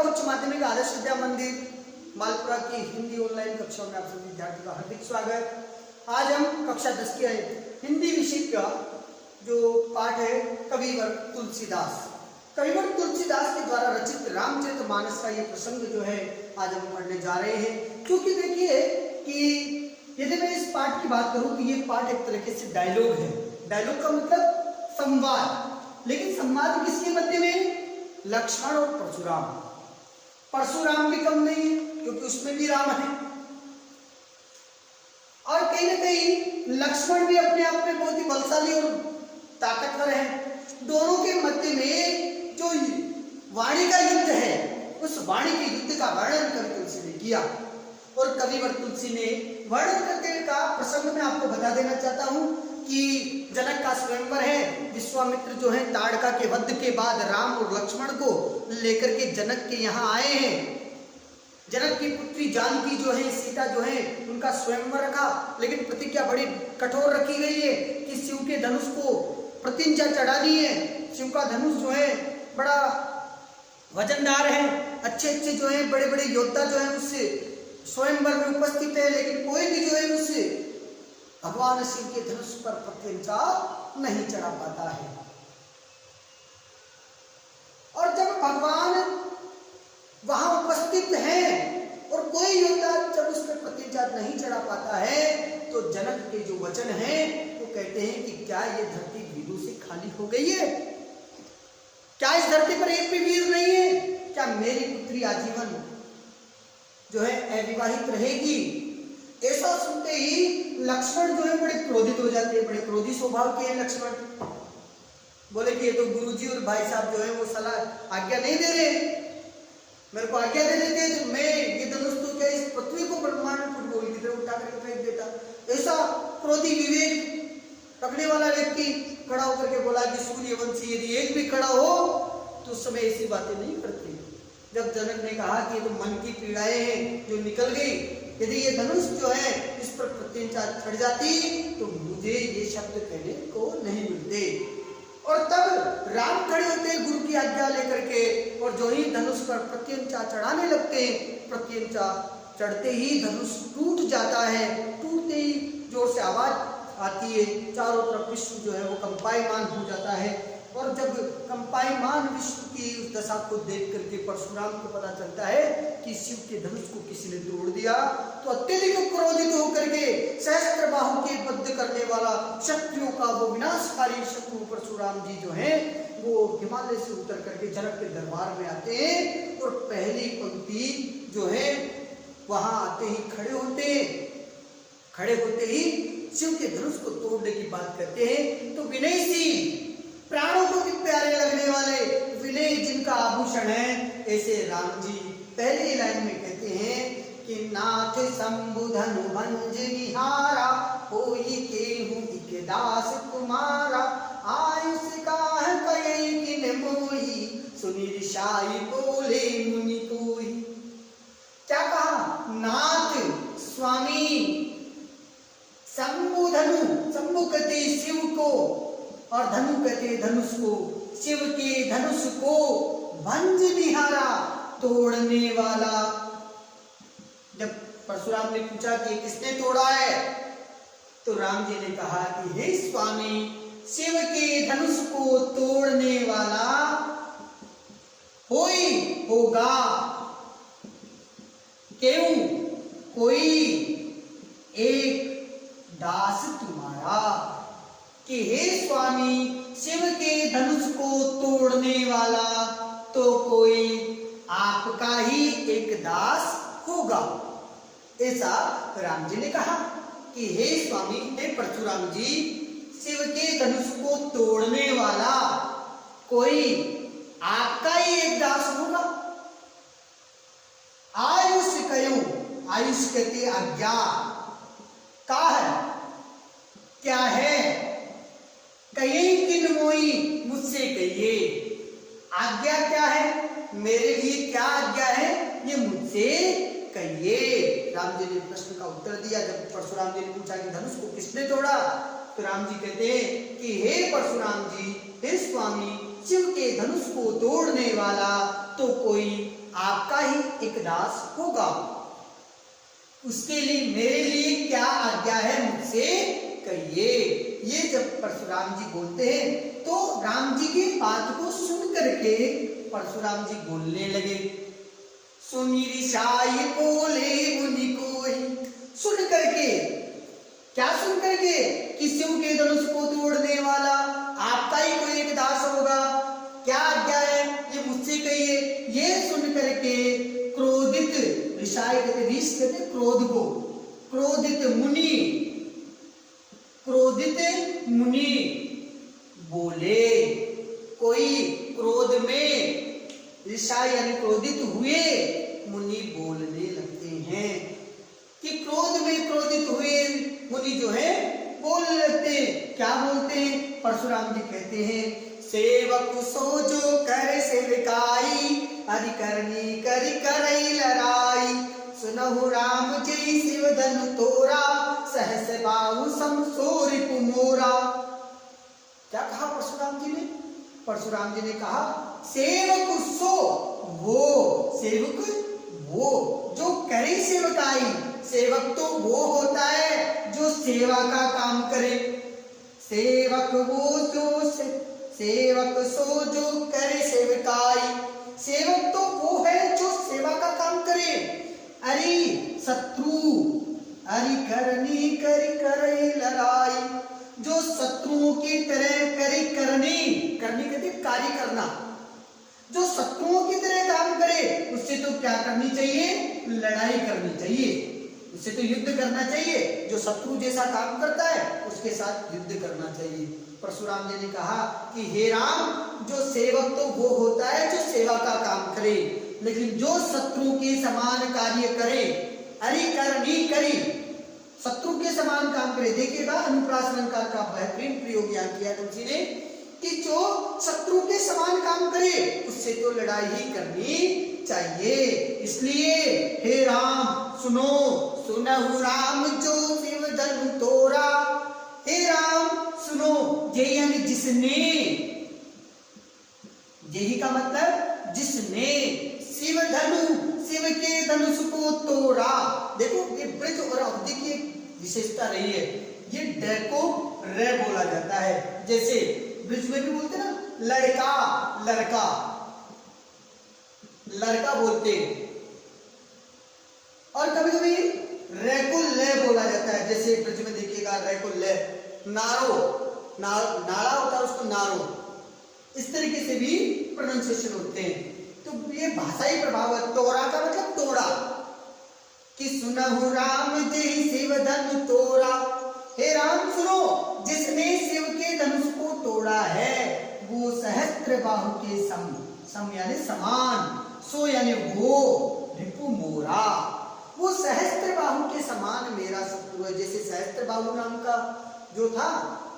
बालिका उच्च माध्यमिक आदर्श विद्या मंदिर मालपुरा की हिंदी ऑनलाइन कक्षाओं में आप सभी विद्यार्थियों का हार्दिक स्वागत। आज हम कक्षा 10 के हिंदी विषय का जो पाठ है कविवर तुलसीदास के द्वारा रचित रामचरितमानस का ये प्रसंग जो है आज हम पढ़ने जा रहे हैं। क्योंकि देखिए कि यदि मैं इस पाठ की बात करूं तो ये पाठ एक तरीके से डायलॉग है। डायलॉग का मतलब संवाद, लेकिन संवाद किसके मध्य में? लक्ष्मण और परशुराम भी कम नहीं है क्योंकि उसमें भी राम है, और कहीं ना कहीं लक्ष्मण भी अपने आप में बहुत ही बलशाली और ताकतवर है। दोनों के मध्य में जो वाणी का युद्ध है, उस वाणी के युद्ध का वर्णन कवि तुलसी ने किया। और कविवर तुलसी ने वर्णन करने का प्रसंग में आपको बता देना चाहता हूं कि जनक का स्वयंवर है। विश्वामित्र जो है ताड़का के वध के बाद राम और लक्ष्मण को लेकर के जनक के यहाँ आए हैं। जनक की पुत्री जानकी जो है, सीता जो है, उनका स्वयंवर रखा, लेकिन प्रतिज्ञा बड़ी कठोर रखी गई है कि शिव के धनुष को प्रतिज्ञा चढ़ानी है। शिव का धनुष जो है बड़ा वजनदार है, अच्छे जो है बड़े बड़े योद्धा जो है उससे स्वयंवर में उपस्थित है, लेकिन कोई भी जो है उससे भगवान शिव के धनुष पर प्रतिज्ञा नहीं चढ़ा पाता है। और जब भगवान वहां उपस्थित है और कोई योद्धा जब उस पर प्रतिज्ञा नहीं चढ़ा पाता है, तो जनक के जो वचन है वो कहते हैं कि क्या ये धरती वीरों से खाली हो गई है? क्या इस धरती पर एक भी वीर नहीं है? क्या मेरी पुत्री आजीवन जो है अविवाहित रहेगी? ऐसा सुनते ही लक्ष्मण जो है बड़े क्रोधित हो जाते हैं। बड़े क्रोधी स्वभाव के हैं लक्ष्मण। बोले कि ये तो गुरुजी और भाई साहब जो है वो सलाह आज्ञा नहीं दे रहे, मेरे को आज्ञा दे देते तो मैं ये धनुष तो क्या इस पृथ्वी को ब्रह्मांड फुटबॉल की तरह उठा करके फेंक देता। ऐसा क्रोधी विवेक रखने वाला व्यक्ति खड़ा होकर के बोला कि सूर्यवंशी यदि एक भी खड़ा हो तो उस समय ऐसी बातें नहीं करते। जब जनक ने कहा कि ये तो मन की पीड़ाएं हैं जो निकल गई, यदि ये धनुष जो है इस पर प्रतिज्ञा चढ़ जाती तो मुझे ये शब्द कहने को नहीं मिलते। और तब राम खड़े होते गुरु की आज्ञा लेकर के, और जो ही धनुष पर प्रतिज्ञा चढ़ाने लगते हैं, प्रतिज्ञा चढ़ते ही धनुष टूट जाता है। टूटते ही जोर से आवाज आती है, चारों तरफ विश्व जो है वो कंपायमान हो जाता है। और जब कंपायमान विश्व की उस दशा को देख करके परशुराम को पता चलता है कि शिव के धनुष को किसी ने तोड़ दिया, तो अत्यधिक क्रोधित होकर के सहस्त्र बाहु के बद्ध करने वाला शत्रुओं का वो विनाशकारी शत्रु परशुराम जी जो है वो हिमालय से उतर करके जनक के दरबार में आते हैं, और पहली पंक्ति जो है वहां आते ही खड़े होते ही शिव के धनुष को तोड़ने की बात करते हैं। तो विनय सी प्राणों को भी प्यारे लगने वाले विनय जिनका आभूषण है, ऐसे राम जी पहली लाइन में कहते हैं कि नाथ शंभु धनु भंज निहारा, होई केहू इक दास तुम्हारा, आयुष का कई किन मोही, सुनि ऋषाई बोले मुनि कोई। क्या कहा? नाथ स्वामी, शंभु धनु, शंभु कहते शिव को और धनु कहते धनुष को, शिव के धनुष को भंज निहारा, तोड़ने वाला। जब परशुराम ने पूछा कि किसने तोड़ा है, तो राम जी ने कहा कि हे स्वामी, शिव के धनुष को तोड़ने वाला होगा क्यों कोई एक दास तुम्हारा, कि हे स्वामी शिव के धनुष को तोड़ने वाला तो कोई आपका ही एक दास होगा। ऐसा राम जी ने कहा कि हे स्वामी, हे परशुराम जी, शिव के धनुष को तोड़ने वाला कोई आपका ही एक दास होगा। आयुष कयो, आयुष कहती आज्ञा, का है क्या है, कहीं किन मोई, मुझसे कहिए आज्ञा क्या है, मेरे लिए क्या आज्ञा है, ये मुझसे कहिए। राम जी ने प्रश्न का उत्तर दिया। जब परशुराम जी ने पूछा कि धनुष को किसने तोड़ा, तो राम जी कहते हैं कि हे परशुराम जी, हे स्वामी, शिव के धनुष को तोड़ने वाला तो कोई आपका ही एक दास होगा। उसके लिए मेरे लिए क्या आज्ञा है मुझसे कहिए। ये जब परशुराम जी बोलते हैं तो राम जी की बात को सुन करके परशुराम जी बोलने लगे। सुनी ऋषाई बोले मुनि कोई। सुन करके, क्या सुन करके? कि शिव के धनुष को तोड़ने वाला आपका ही कोई एक दास होगा, क्या आज्ञा है ये मुझसे कहिए। ये सुन करके क्रोधित, ऋषाई कहते, ऋष कहते क्रोध को, क्रोधित मुनि बोले। कोई क्रोध में, ऋषाई यानी क्रोधित हुए, मुनि बोलने लगते हैं। कि क्रोध में क्रोधित हुए मुनि जो है बोलने लगते हैं। क्या बोलते हैं? परशुराम जी कहते हैं, सेवक सो जो कर सेवकाई, हरि करनी करि करई लड़ाई। सुनहु राम जी शिव धनु तोरा, सहस बाहु सम सो रिपु मोरा। क्या कहा परशुराम जी ने? परशुराम जी ने कहा सेवक सो, वो सेवक वो जो करे सेवकाई। सेवक तो वो होता है जो सेवा का काम करे। सेवक वो जो सेवक सो जो करे सेवकाई। सेवक तो वो है जो सेवा का काम करे। अरे शत्रु, अरि करनी करि करई लड़ाई। जो शत्रुओं की तरह करी करनी, करनी कहते कार्य करना। जो शत्रुओं की तरह काम करे उससे तो क्या करनी चाहिए? लड़ाई करनी चाहिए, उससे तो युद्ध करना चाहिए। जो शत्रु जैसा काम करता है उसके साथ युद्ध करना चाहिए। परशुराम जी ने कहा कि हे राम, जो सेवक तो वो होता है जो सेवा का काम करे, लेकिन जो शत्रु के समान कार्य करे, अरि करनी करी, शत्रु के समान काम करे। देखिएगा अनुप्रास अलंकार का बेहतरीन प्रयोग यहाँ किया तुलसी ने, कि जो शत्रु के समान काम करे उससे तो लड़ाई ही करनी चाहिए। इसलिए हे राम सुनो, सुनहु राम जो शिव धनु तोरा। हे राम सुनो, यही यानी जिसने, यही का मतलब जिसने शिव धनु, शिव के धनुष को तोड़ा। देखो ये ब्रज और अवधि की विशेषता रही है, ये ड को रे बोला जाता है। जैसे ब्रज में भी बोलते ना लड़का, लड़का लड़का बोलते, और कभी कभी रे को ले बोला जाता है। जैसे ब्रज में देखिएगा रे को ले, नारो, नाड़ा होता है उसको नारो, इस तरीके से भी प्रोनाउंसिएशन होते हैं। तो ये भाषाई प्रभाव है। तोड़ा का मतलब तोड़ा, कि सुनहु राम जी शिव धनु तोड़ा। हे राम सुनो, जिसने शिव के धनुष को तोड़ा है वो सहस्त्र बाहु के सम, सम यानी समान, सो यानी वो, रिपु मोरा, वो सहस्त्र बाहु के समान मेरा शत्रु है। जैसे सहस्त्र बाहु नाम का जो था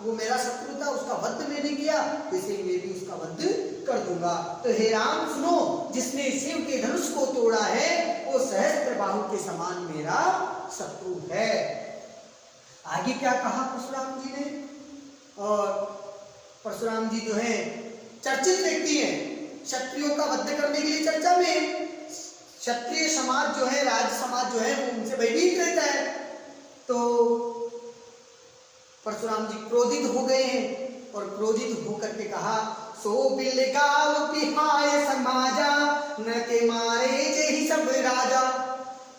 वो मेरा शत्रु था, उसका वध मैंने किया, वैसे मैं भी उसका वध कर दूंगा। तो हे राम सुनो, जिसने शिव के धनुष को तोड़ा है वो सहस्त्र बाहु के समान मेरा शत्रु है। आगे क्या कहा परशुराम जी ने? और परशुराम जी जो है चर्चित व्यक्ति हैं, क्षत्रियों का वध करने के लिए चर्चा में। क्षत्रिय समाज जो है, राज समाज जो है वो उनसे भयभीत रहता है। तो परशुराम जी क्रोधित हो गए हैं और क्रोधित होकर के कहा, सो बिलगाव पिहाय समाजा, न के मारे जेहि सब राजा।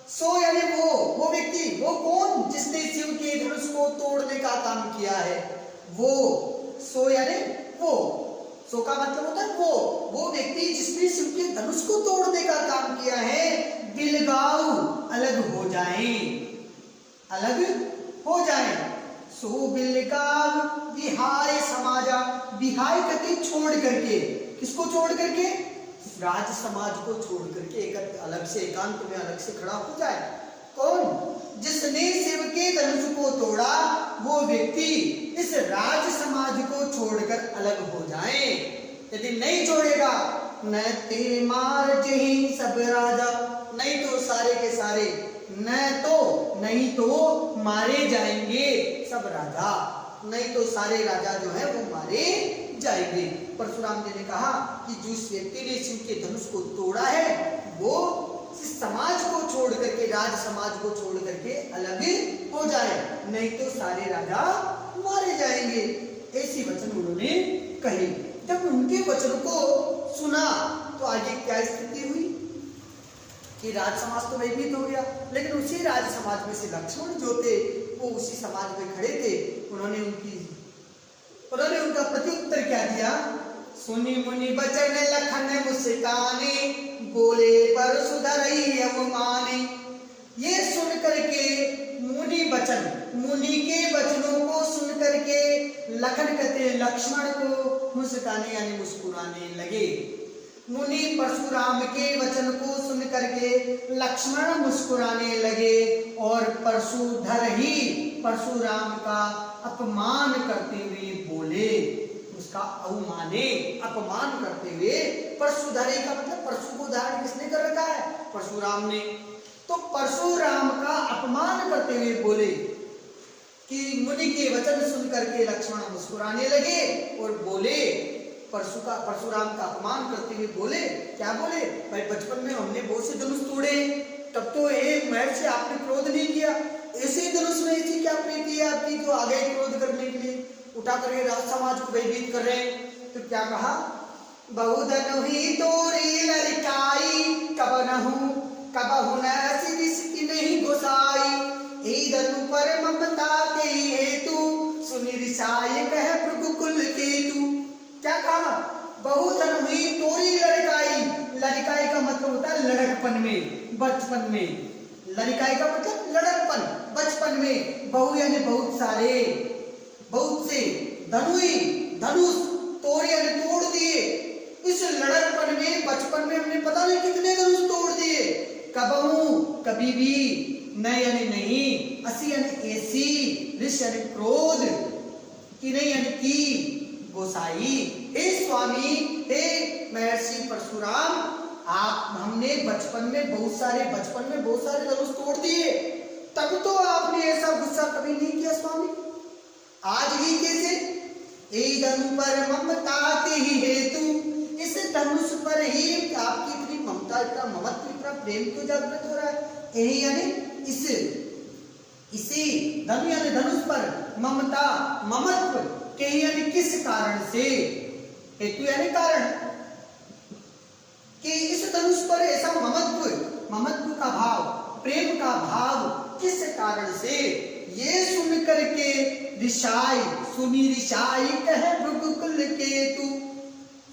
सो यानी वो व्यक्ति, वो कौन? जिसने शिव के धनुष को तोड़ने का काम किया है वो। सो यानी वो, सो का मतलब होता है वो व्यक्ति जिसने शिव के धनुष को तोड़ने का काम किया है। बिलगाव अलग हो जाए, अलग हो जाए। सो बिलगाव विहाय समाजा, विहाय कहते छोड़ करके, किसको छोड़ करके? राज समाज को छोड़ करके एक अलग से, एकांत में अलग से खड़ा हो जाए। कौन? जिसने शिव के धनुष को तोड़ा वो व्यक्ति इस राज समाज को छोड़कर अलग हो जाए। यदि नहीं छोड़ेगा, न ते मार जही सब राजा, नहीं तो सारे के सारे, नहीं तो मारे जाएंगे सब राजा, नहीं तो सारे राजा जो है वो मारे जाएंगे। परशुराम जी ने कहा कि जिस व्यक्ति ने शिव के धनुष को तोड़ा है वो राज समाज को छोड़ करके अलग हो जाए, नहीं तो सारे राजा मारे जाएंगे। ऐसी वचन उन्होंने कहे। जब उनके वचन को सुना तो आगे क्या स्थिति हुई कि राज समाज तो भयभीत हो गया, लेकिन उसी राज समाज में से लक्ष्मण जो थे वो उसी समाज में खड़े थे। उन्होंने उनका प्रत्युत्तर क्या दिया? सुनी मुनि बचन लखन मुस्काने, बोले परशु धरई अवमाने। ये सुन करके मुनि के वचनों को सुन करके लखन कहते लक्ष्मण को मुस्काने यानी मुस्कुराने लगे। मुनि परशुराम के वचन को सुन करके लक्ष्मण मुस्कुराने लगे और परशुधर ही परशुराम का अपमान करते हुए बोले, उसका अपमान करते हुए। परशुधरी का मतलब परशु को धारण किसने कर रखा है? परशुराम ने। तो परशुराम का अपमान करते हुए बोले कि मुनि के वचन सुन करके लक्ष्मण मुस्कुराने लगे और बोले, परशुराम का अपमान करते हुए बोले, क्या बोले? भाई बचपन में हमने बहुत से धनुष तोड़े, तब तो एक महर्षि से आपने क्रोध नहीं किया, ऐसे धनुष में ऐसी क्या प्रीति है आपकी जो आ गए क्रोध करने के लिए, उठा करके राज समाज को भयभीत कर रहे हैं। तो क्या कहा? बहुधनु ही तोरी लड़काई, कबहु न सिद्धि नहीं गोसाई, ए धनु पर ममता के हेतु, सुनि रिसाई कह भृगुकुल केतु। क्या कहा? बहुधनु ही तोरी लड़काई। लड़काई का मतलब होता है लड़कपन में, बचपन में। लड़काई का मतलब लड़कपन, बचपन में। बहु यानी बहुत सारे, बहुत से। धनुष तोड़ यानी तोड़ दिए। इस लड़कपन में, बचपन में हमने पता नहीं कितने धनुष तोड़ दिए। कबहू कभी भी, न यानी नहीं, असी यानी ऐसी, ऋष यानी क्रोध, कि नहीं यानी की, गोसाई। हे स्वामी, हे महर्षि परशुराम, हमने बचपन में बहुत सारे धनुष तोड़ दिए, तब तो आपने ऐसा गुस्सा कभी नहीं किया स्वामी। आज ही कैसे? ए धनु पर ममता के ही हेतु, इस धनुष पर ही आपकी इतनी ममता, इतना ममत्व, इतना प्रेम क्यों जागृत हो रहा है? यही यानी इसी धनु यानी धनुष पर ममता, ममत्व के यानी किस कारण से, हेतु यानी कारण, कि इस धनुष पर ऐसा ममत्व का भाव, प्रेम का भाव किस कारण से? ये सुन करके सुनी रिसाई कहे भृगुकुल केतु,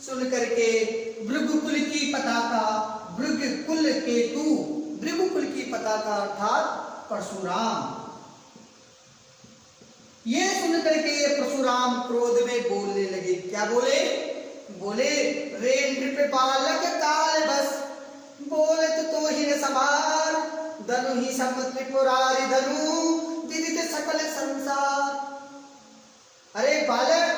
सुन करके भृगुकुल की पताका, भृगुकुल केतु, भृगुकुल की पताका अर्थात परशुराम। ये सुन करके परशुराम क्रोध में बोलने लगे। क्या बोले? रे नृप बालक काल बस, बोले तो ही न सवार, धनु ही सब त्रिपुरारी धनु, विदित सकल संसार। अरे बालक,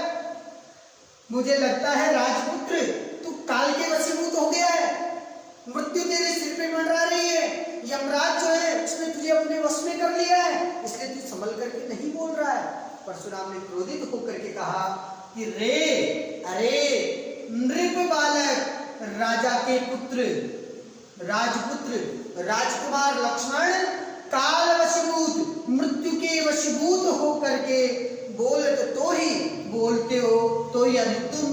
मुझे लगता है राजपुत्र तू काल के वशीभूत हो गया है, मृत्यु तेरे सिर पे मंडरा रही है, यमराज जो है उसने तुझे अपने वश में कर लिया है, इसलिए तू संभल करके नहीं बोल रहा है। परशुराम ने क्रोधित होकर के कहा कि अरे नृप बालक, राजा के पुत्र, राजपुत्र, राजकुमार लक्ष्मण काल वशीभूत, मृत्यु के वशीभूत होकर के बोलते हो तो यानी तुम,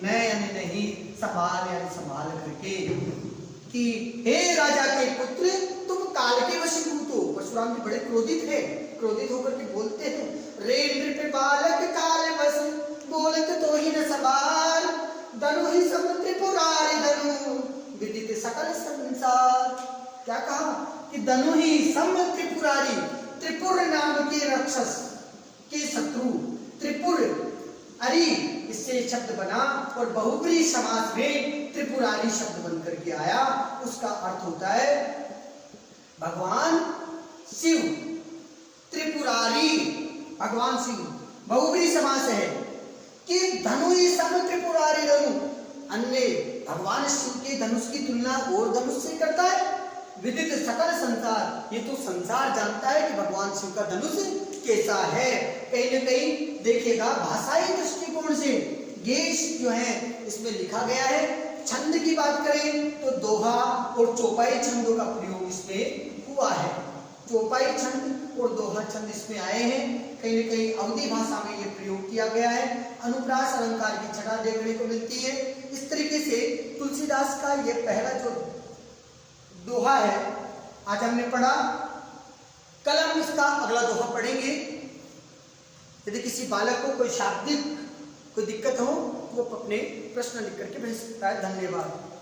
मैं यानी नहीं, संभाल करके, कि हे राजा के पुत्र तुम काल के वशीभूत हो। परशुराम जी बड़े क्रोधित होकर के बोलते हैं, रे नृप बालक काल वश, बोलते तो ही न सवार, धनु ही सब त्रिपुरारी धनु, विदित सकल संसार। क्या कहा? कि धनु ही सब त्रिपुरारी, त्रिपुर नाम के राक्षस के शत्रु, त्रिपुर अरि इससे शब्द बना और बहुब्री समास में त्रिपुरारी शब्द बनकर के आया। उसका अर्थ होता है भगवान शिव, त्रिपुरारी भगवान शिव। बहुब्री समास है कि धनु ही सब त्रिपुरारी धनु, अन्य भगवान शिव के धनुष की तुलना और धनुष से करता है। विदित सकल संसार, ये तो संसार जानता है कि भगवान शिव का धनुष कैसा है। कहीं न कहीं देखिएगा भाषाई दृष्टिकोण से ये जो है इसमें लिखा गया है छंद की बात करें तो दोहा और चौपाई छंदों का प्रयोग इसमें हुआ है। चौपाई छंद और दोहा छंद इसमें आए हैं। कहीं न कहीं अवधी भाषा में ये प्रयोग किया गया है। अनुप्रास अलंकार की छटा देखने को मिलती है। इस तरीके से तुलसीदास का ये पहला जो दोहा है आज हमने पढ़ा। कल हम इसका अगला दोहा पढ़ेंगे। यदि किसी बालक को कोई शाब्दिक कोई दिक्कत हो तो वो अपने प्रश्न लिख करके भेज सकता है। धन्यवाद।